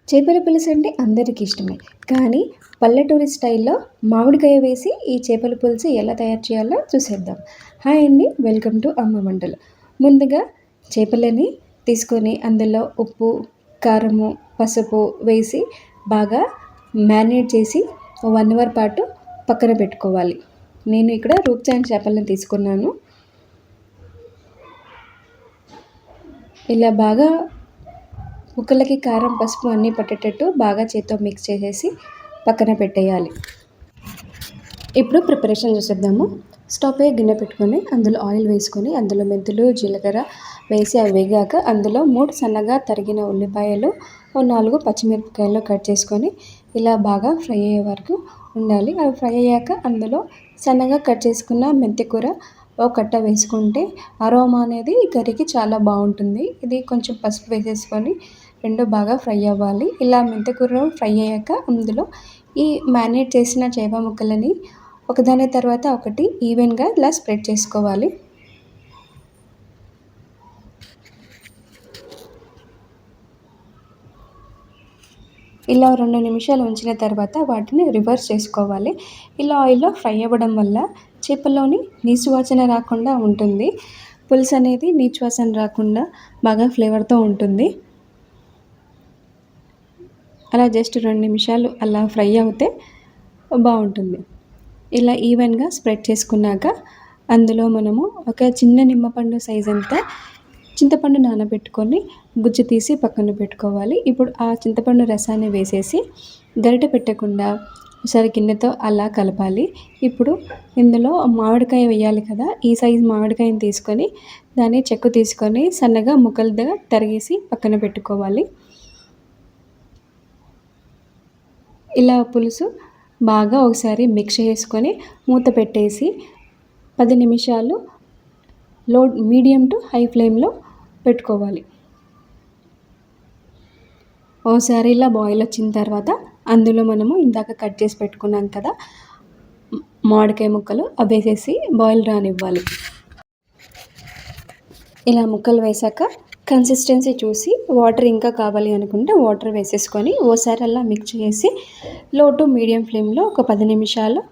చేపల పులుసు అంటే అందరికీ ఇష్టమే. కానీ పల్లెటూరి స్టైల్‌లో మామిడికాయ వేసి ఈ చేపల పులుసు ఎలా తయారు చేయాలో చూసేద్దాం. హాయ్ అండి. వెల్కమ్ టు అమ్మ వంటలు. ముందుగా చేపలని తీసుకొని అందులో ఉప్పు, కారము, పసుపు వేసి బాగా మ్యారినేట్ చేసి 1 అవర్ పాటు పక్కన పెట్టుకోవాలి. నేను ఇక్కడ రూప్చాంద్ చేపలను తీసుకున్నాను. ఇలా బాగా ముక్కలకి కారం, పసుపు అన్నీ పట్టేటట్టు బాగా చేత్తో మిక్స్ చేసేసి పక్కన పెట్టేయాలి. ఇప్పుడు ప్రిపరేషన్ చేసేద్దాము. స్టవ్ పై గిన్నె పెట్టుకొని అందులో ఆయిల్ వేసుకొని అందులో మెంతులు, జీలకర్ర వేసి అవి వేగాక అందులో 3 సన్నగా తరిగిన ఉల్లిపాయలు, ఓ 4 పచ్చిమిరపకాయలు కట్ చేసుకొని ఇలా బాగా ఫ్రై అయ్యే వరకు ఉండాలి. అవి ఫ్రై అయ్యాక అందులో సన్నగా కట్ చేసుకున్న మెంతి కూర ఓ కట్ట వేసుకుంటే అరోమా అనేది ఈ కర్రీకి చాలా బాగుంటుంది. ఇది కొంచెం పసుపు వేసేసుకొని రెండు బాగా ఫ్రై అవ్వాలి. ఇలా మెంతికూర ఫ్రై అయ్యాక అందులో ఈ మ్యారినేట్ చేసిన చేప ముక్కలని ఒకదాని తర్వాత ఒకటి ఈవెన్గా ఇలా స్ప్రెడ్ చేసుకోవాలి. ఇలా 2 నిమిషాలు ఉంచిన తర్వాత వాటిని రివర్స్ చేసుకోవాలి. ఇలా ఆయిల్లో ఫ్రై అవ్వడం వల్ల చేపల్లోని నీచు వాసన రాకుండా ఉంటుంది. పులుసు అనేది నీచు వాసన రాకుండా బాగా ఫ్లేవర్తో ఉంటుంది. అలా జస్ట్ 2 నిమిషాలు అలా ఫ్రై అవుతే బాగుంటుంది. ఇలా ఈవెన్గా స్ప్రెడ్ చేసుకున్నాక అందులో మనము ఒక చిన్న నిమ్మపండు సైజ్ అంతా చింతపండు నానబెట్టుకొని గుజ్జు తీసి పక్కన పెట్టుకోవాలి. ఇప్పుడు ఆ చింతపండు రసాన్ని వేసేసి గరిటె పెట్టకుండా ఒకసారి గిన్నెతో అలా కలపాలి. ఇప్పుడు ఇందులో మామిడికాయ వేయాలి కదా, ఈ సైజు మామిడికాయని తీసుకొని దాన్ని చెక్కు తీసుకొని సన్నగా ముక్కలుగా తరిగేసి పక్కన పెట్టుకోవాలి. ఇలా పులుసు బాగా ఒకసారి మిక్స్ చేసుకొని మూత పెట్టేసి 10 నిమిషాలు మీడియం టు హై ఫ్లేమ్లో పెట్టుకోవాలి. ఓసారి ఇలా బాయిల్ వచ్చిన తర్వాత అందులో మనము ఇందాక కట్ చేసి పెట్టుకున్నాం కదా మామిడికాయ ముక్కలు అవి వేసేసి బాయిల్ రానివ్వాలి. ఇలా ముక్కలు వేసాక కన్సిస్టెన్సీ చూసి వాటర్ ఇంకా కావాలి అనుకుంటే వాటర్ వేసేసుకొని ఓసారి అలా మిక్స్ చేసి లో టు మీడియం ఫ్లేమ్లో ఒక 10 నిమిషాలు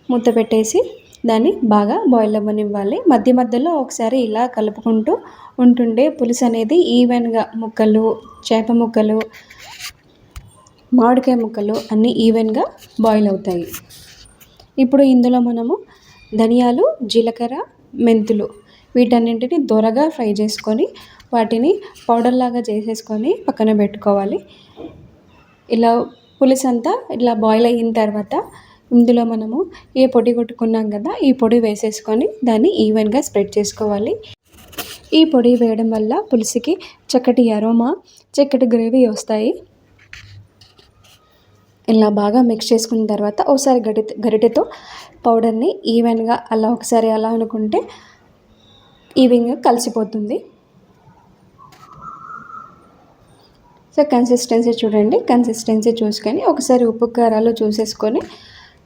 మూత పెట్టేసి దాన్ని బాగా బాయిల్ అవ్వనివ్వాలి. మధ్య మధ్యలో ఒకసారి ఇలా కలుపుకుంటూ ఉంటుండే పులుసు అనేది ఈవెన్గా ముక్కలు, చేప ముక్కలు, మామిడికాయ ముక్కలు అన్నీ ఈవెన్గా బాయిల్ అవుతాయి. ఇప్పుడు ఇందులో మనము ధనియాలు, జీలకర్ర, మెంతులు వీటన్నింటిని దోరగా ఫ్రై చేసుకొని వాటిని పౌడర్ లాగా చేసేసుకొని పక్కన పెట్టుకోవాలి. ఇలా పులుసు అంతా ఇలా బాయిల్ అయిన తర్వాత ఇందులో మనము ఏ పొడి కొట్టుకున్నాం కదా ఈ పొడి వేసేసుకొని దాన్ని ఈవెన్గా స్ప్రెడ్ చేసుకోవాలి. ఈ పొడి వేయడం వల్ల పులుసుకి చక్కటి అరోమా, చక్కటి గ్రేవీ వస్తాయి. ఇలా బాగా మిక్స్ చేసుకున్న తర్వాత ఒకసారి గరిటెతో పౌడర్ని ఈవెన్గా అలా ఒకసారి అలా అనుకుంటే ఈవెన్గా కలిసిపోతుంది. సో కన్సిస్టెన్సీ చూడండి. కన్సిస్టెన్సీ చూసుకొని ఒకసారి ఉప్పు కారాలు చూసేసుకొని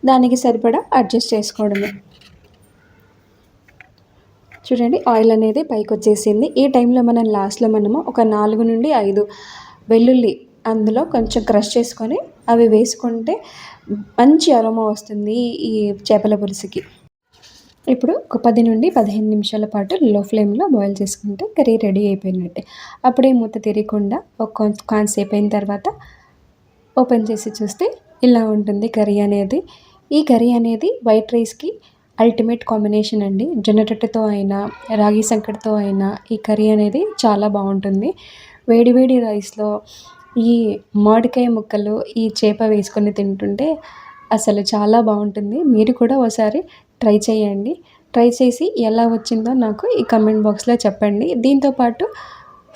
దానికి సరిపడా అడ్జస్ట్ చేసుకోవడమే. చూడండి ఆయిల్ అనేది పైకి వచ్చేసింది. ఈ టైంలో మనం లాస్ట్లో మనము ఒక 4 నుండి 5 వెల్లుల్లి అందులో కొంచెం క్రష్ చేసుకొని అవి వేసుకుంటే మంచి అరోమా వస్తుంది ఈ చేపల పులుసుకి. ఇప్పుడు ఒక 10 నుండి 15 నిమిషాల పాటు లో ఫ్లేమ్లో బాయిల్ చేసుకుంటే కర్రీ రెడీ అయిపోయినట్టే. అప్పుడే మూత తీయకుండా కొంతసేపు అయిన తర్వాత ఓపెన్ చేసి చూస్తే ఇలా ఉంటుంది కర్రీ అనేది. ఈ కర్రీ అనేది వైట్ రైస్కి అల్టిమేట్ కాంబినేషన్ అండి. జొన్న రొట్టెతో అయినా, రాగి సంకటితో అయినా ఈ కర్రీ అనేది చాలా బాగుంటుంది. వేడి వేడి రైస్లో ఈ మామిడికాయ ముక్కలు, ఈ చేప వేసుకొని తింటుంటే అసలు చాలా బాగుంటుంది. మీరు కూడా ఒకసారి ట్రై చేయండి. ట్రై చేసి ఎలా వచ్చిందో నాకు ఈ కమెంట్ బాక్స్లో చెప్పండి. దీంతోపాటు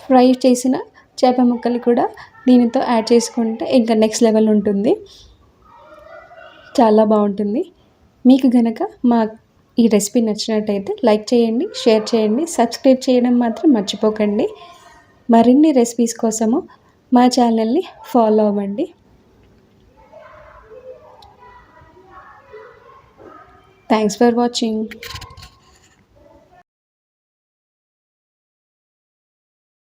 ఫ్రై చేసిన చేప ముక్కలు కూడా దీనితో యాడ్ చేసుకుంటే ఇంకా నెక్స్ట్ లెవెల్ ఉంటుంది. చాలా బాగుంటుంది. మీకు గనక మా ఈ రెసిపీ నచ్చినట్టయితే లైక్ చేయండి, షేర్ చేయండి, సబ్స్క్రైబ్ చేయడం మాత్రం మర్చిపోకండి. మరిన్ని రెసిపీస్ కోసము మా ఛానల్ని ఫాలో అవ్వండి. Thanks for watching.